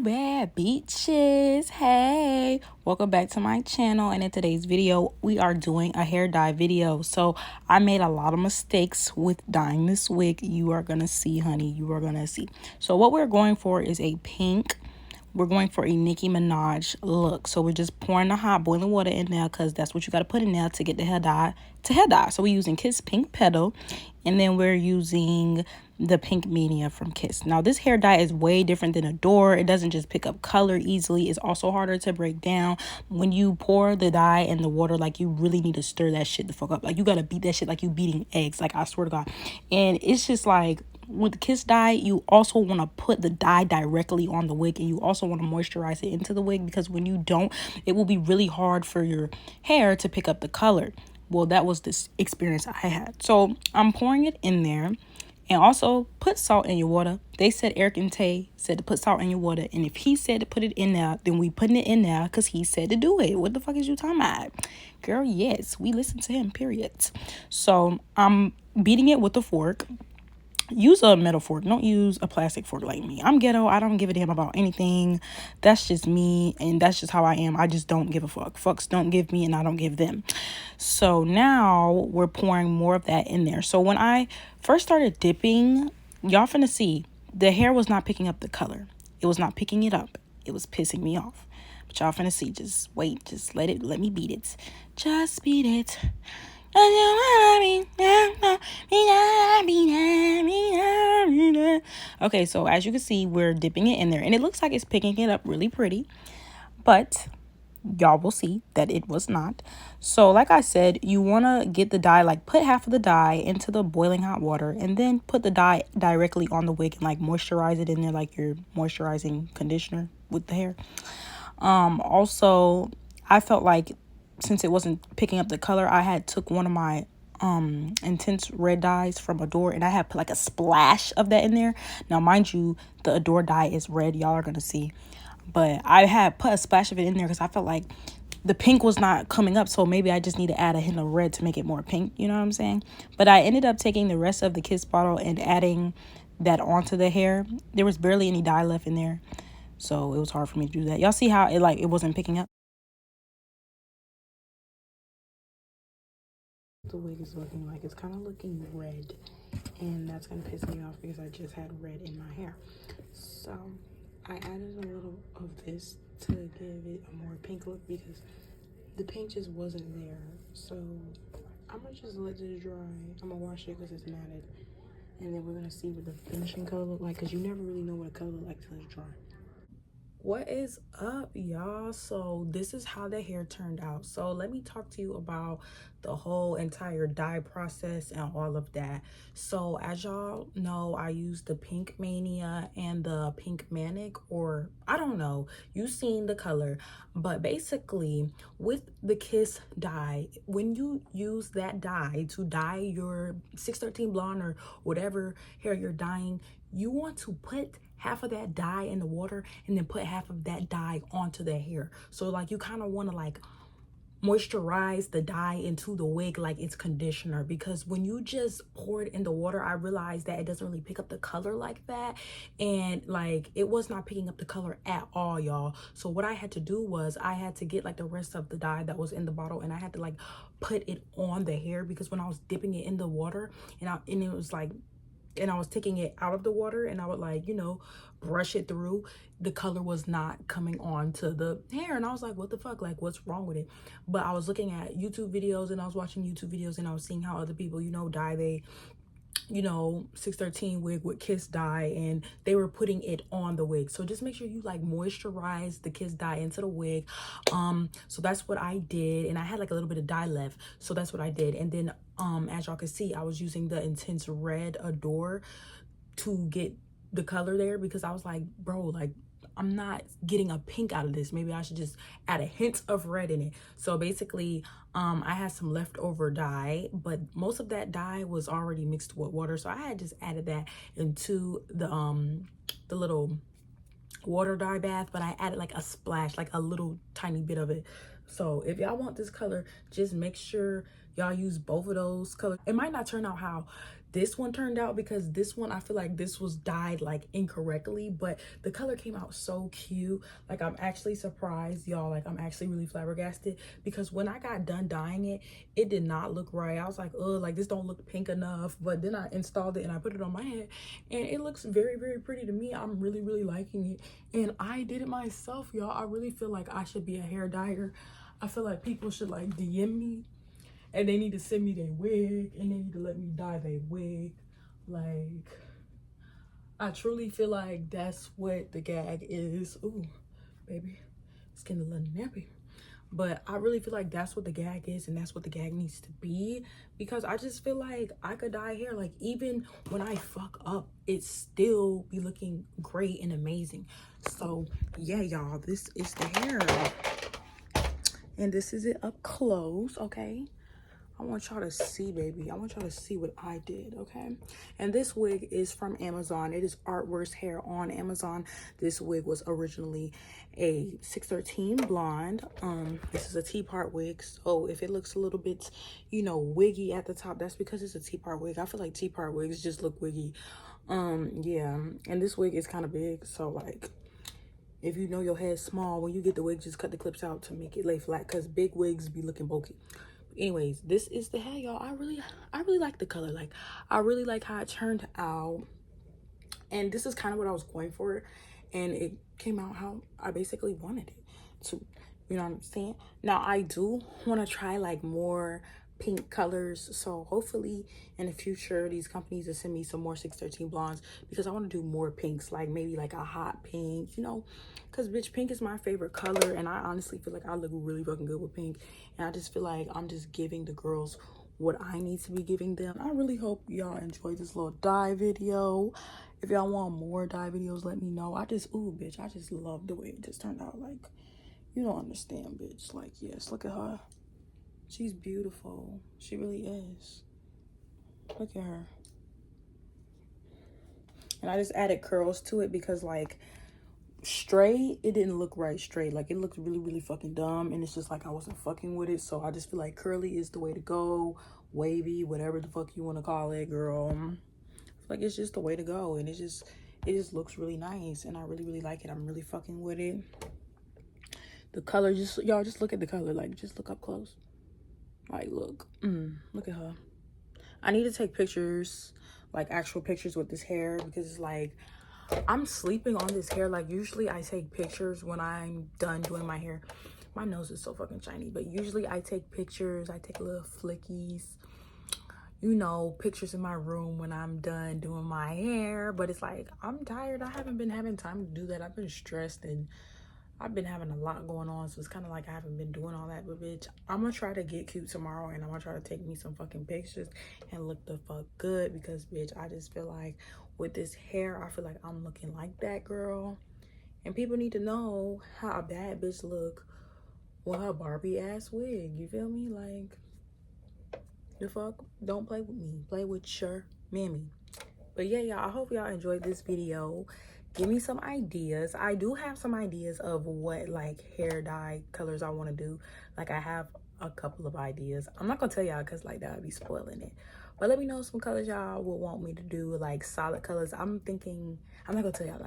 bad bitches. Hey, welcome back to my channel, and in today's video we are doing a hair dye video. So I made a lot of mistakes with dyeing this wig. You are gonna see, honey, you are gonna see. So what we're going for is a pink. We're going for a Nicki Minaj look. So we're just pouring the hot boiling water in there because that's what you got to put in there to get the hair dye. So we're using Kiss Pink Petal, and then we're using the Pink Mania from Kiss. Now this hair dye is way different than Adore. It doesn't just pick up color easily. It's also harder to break down. When you pour the dye in the water, like, you really need to stir that shit the fuck up. Like, you got to beat that shit like you beating eggs. Like, I swear to God. And it's just like, with the Kiss dye, you also want to put the dye directly on the wig, and you also want to moisturize it into the wig, because when you don't, it will be really hard for your hair to pick up the color. Well, that was this experience I had. So I'm pouring it in there. And also put salt in your water. They said, Eric and Tay said to put salt in your water, and if he said to put it in there, then we putting it in there because he said to do it. What the fuck is you talking about? Girl, yes, we listen to him, period. So I'm beating it with a fork. Use a metal fork, don't use a plastic fork like me. I'm ghetto. I don't give a damn about anything. That's just me, and that's just how I am. I just don't give a fuck. Fucks don't give me, and I don't give them. So now we're pouring more of that in there. So when I first started dipping, y'all finna see, the hair was not picking up the color. It was not picking it up. It was pissing me off. But y'all finna see. Just wait. Just let me beat it. Just beat it. Okay, so as you can see, we're dipping it in there, and it looks like it's picking it up really pretty, but y'all will see that it was not. So like I said, you want to get the dye, like, put half of the dye into the boiling hot water, and then put the dye directly on the wig and like moisturize it in there like you're moisturizing conditioner with the hair. Also, I felt like, since it wasn't picking up the color, I had took one of my intense red dyes from Adore, and I had put like a splash of that in there. Now mind you, the Adore dye is red, y'all are gonna see, but I had put a splash of it in there because I felt like the pink was not coming up, so maybe I just need to add a hint of red to make it more pink, you know what I'm saying? But I ended up taking the rest of the Kiss bottle and adding that onto the hair. There was barely any dye left in there, so it was hard for me to do that. Y'all see how it wasn't picking up? The wig is looking like, it's kind of looking red, and that's gonna piss me off because I just had red in my hair. So I added a little of this to give it a more pink look because the pink just wasn't there. So I'm gonna just let this dry. I'm gonna wash it because it's matted, and then we're gonna see what the finishing color look like, because you never really know what a color look like till it's dry. What is up, y'all? So this is how the hair turned out. So let me talk to you about the whole entire dye process and all of that. So as y'all know, I used the Pink Mania and the Pink Manic, or I don't know, you've seen the color, but basically with the Kiss dye, when you use that dye to dye your 613 blonde or whatever hair you're dyeing, you want to put half of that dye in the water and then put half of that dye onto the hair. So like, you kind of want to like moisturize the dye into the wig like it's conditioner, because when you just pour it in the water, I realized that it doesn't really pick up the color like that, and like, it was not picking up the color at all, y'all. So what I had to do was I had to get like the rest of the dye that was in the bottle, and I had to like put it on the hair, because when I was dipping it in the water and it was like, and I was taking it out of the water, and I would like, you know, brush it through, the color was not coming on to the hair, and I was like, what the fuck, like, what's wrong with it? But I was looking at YouTube videos, and I was watching YouTube videos, and I was seeing how other people, you know, dye they, you know, 613 wig with Kiss dye, and they were putting it on the wig. So just make sure you like moisturize the Kiss dye into the wig. So that's what I did, and I had like a little bit of dye left, so that's what I did. And then as y'all can see, I was using the intense red Adore to get the color there, because I was like, bro, like, I'm not getting a pink out of this. Maybe I should just add a hint of red in it. So basically, I had some leftover dye, but most of that dye was already mixed with water. So I had just added that into the little water dye bath, but I added like a splash, like a little tiny bit of it. So if y'all want this color, just make sure y'all use both of those colors. It might not turn out how this one turned out, because this one, I feel like this was dyed like incorrectly, but the color came out so cute. Like, I'm actually surprised, y'all. Like, I'm actually really flabbergasted, because when I got done dyeing it, it did not look right. I was like, oh, like this don't look pink enough. But then I installed it and I put it on my head, and it looks very, very pretty to me. I'm really, really liking it, and I did it myself, y'all. I really feel like I should be a hair dyer. I feel like people should like DM me, and they need to send me their wig, and they need to let me dye their wig. Like, I truly feel like that's what the gag is. Ooh, baby, it's getting a little nappy. But I really feel like that's what the gag is, and that's what the gag needs to be, because I just feel like I could dye hair. Like, even when I fuck up, it still be looking great and amazing. So yeah, y'all, this is the hair, and this is it up close. Okay, I want y'all to see, baby. I want y'all to see what I did, okay? And this wig is from Amazon. It is Artworks Hair on Amazon. This wig was originally a 613 blonde. This is a T-part wig. So if it looks a little bit, you know, wiggy at the top, that's because it's a T-part wig. I feel like T-part wigs just look wiggy. Yeah. And this wig is kind of big. So, like, if you know your head's small, when you get the wig, just cut the clips out to make it lay flat, because big wigs be looking bulky. Anyways, this is the hair, y'all. I really like the color. Like, I really like how it turned out, and this is kind of what I was going for, and it came out how I basically wanted it to, you know what I'm saying? Now, I do want to try like more pink colors, so hopefully in the future these companies will send me some more 613 blondes, because I want to do more pinks, like maybe like a hot pink, you know, because bitch, pink is my favorite color, and I honestly feel like I look really fucking good with pink, and I just feel like I'm just giving the girls what I need to be giving them. I really hope y'all enjoyed this little dye video. If y'all want more dye videos, let me know. Ooh, bitch, I just love the way it just turned out. Like, you don't understand, bitch. Like, yes, look at her. She's beautiful. She really is. Look at her. And I just added curls to it because, like, straight, it didn't look right straight. Like, it looked really, really fucking dumb. And it's just like I wasn't fucking with it. So I just feel like curly is the way to go. Wavy, whatever the fuck you want to call it, girl. Like, it's just the way to go. And it just looks really nice. And I really, really like it. I'm really fucking with it. The color, y'all just look at the color. Like, just look up close. Like, look. Look at her. I need to take pictures, like actual pictures with this hair, because it's like I'm sleeping on this hair. Like, usually I take pictures when I'm done doing my hair. My nose is so fucking shiny, but usually I take pictures. I take little flickies, you know, pictures in my room when I'm done doing my hair. But it's like, I'm tired. I haven't been having time to do that. I've been stressed and I've been having a lot going on, so it's kind of like I haven't been doing all that. But bitch, I'm gonna try to get cute tomorrow, and I'm gonna try to take me some fucking pictures and look the fuck good, because bitch, I just feel like with this hair, I feel like I'm looking like that girl. And people need to know how a bad bitch look with her Barbie ass wig. You feel me? Like, the fuck? Don't play with me. Play with your mammy. But yeah, y'all, I hope y'all enjoyed this video. Give me some ideas. I do have some ideas of what like hair dye colors I want to do. Like, I have a couple of ideas. I'm not gonna tell y'all because like that would be spoiling it. But let me know some colors y'all would want me to do, like solid colors. I'm thinking, I'm not gonna tell y'all,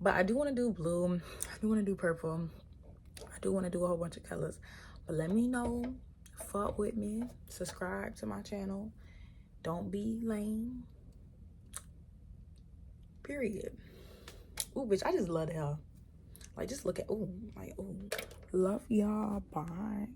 but I do want to do blue. I do want to do purple. I do want to do a whole bunch of colors. But let me know. Fuck with me. Subscribe to my channel. Don't be lame. Period. Ooh, bitch, I just love the hell. Like, just look at, ooh, like, ooh. Love y'all. Bye.